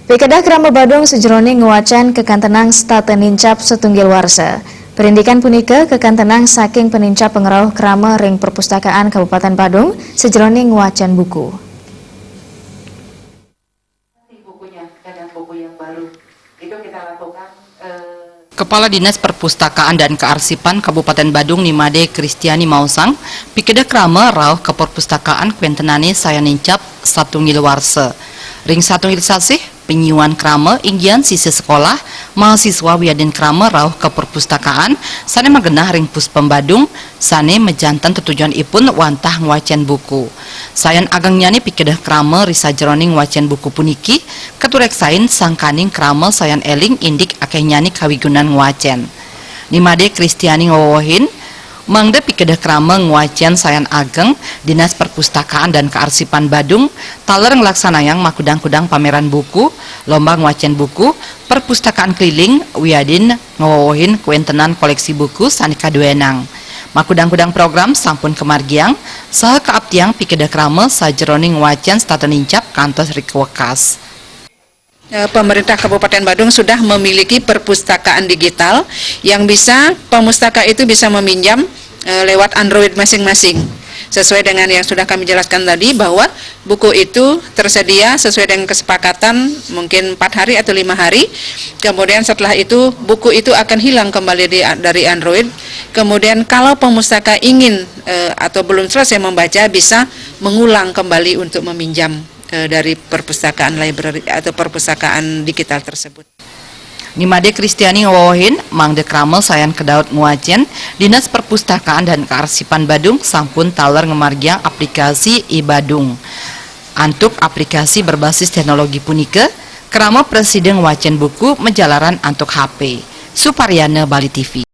Pikedah Krama Badung sejroning nguacan kekantenang stata nincap setunggil warsa. Perindikan punika kekantenang saking penincap pengerauh krama ring perpustakaan Kabupaten Badung sejroning nguacan buku. Bukunya dengan buku yang baru itu kita lakukan. Kepala Dinas Perpustakaan dan Kearsipan Kabupaten Badung Nimade Kristiani Mausang, pikedah krama rauh ke perpustakaan kuentenane saya nincap satunggil warsa. Ring satunggil sasih penyuan krama inggian sisi sekolah mahasiswa wiadin krama rauh ke perpustakaan sane magenah ring Puspem Badung sane mejantan tujuan ipun wantah ngwacen buku. Sayan ageng nyani pikedah krama risa jroning ngwacen buku puniki keturek sain sangkaning krama sayan eling indik akeh nyani kawigunan ngwacen. Nimade Kristiani ngowohin mangda pikedah krama ngwacen sayan ageng Dinas Perpustakaan dan Kearsipan Badung taler ngelaksanayang makudang-kudang pameran buku, lomba ngwacen buku, perpustakaan keliling, wiadin ngowohin kuentenan koleksi buku sanika duenang. Makudang-kudang program sampun kemargiang, saha kaaptiang pikedah krama sajroning ngwacen stata nincap kantos rikwekas. Pemerintah Kabupaten Badung sudah memiliki perpustakaan digital yang bisa pemustaka itu bisa meminjam lewat Android masing-masing. Sesuai dengan yang sudah kami jelaskan tadi bahwa buku itu tersedia sesuai dengan kesepakatan mungkin 4 hari atau 5 hari. Kemudian setelah itu buku itu akan hilang kembali dari Android. Kemudian kalau pemustaka ingin atau belum selesai membaca bisa mengulang kembali untuk meminjam dari perpustakaan library atau perpustakaan digital tersebut. Nimade Kristiani ngowohin mangde krama sayan kedaut nguacen Dinas Perpustakaan dan Kearsipan Badung sampun taler ngemargiang aplikasi iBadung. Antuk aplikasi berbasis teknologi punika krama presiden ngwacen buku menjalaran antuk HP. Suparyana Bali TV.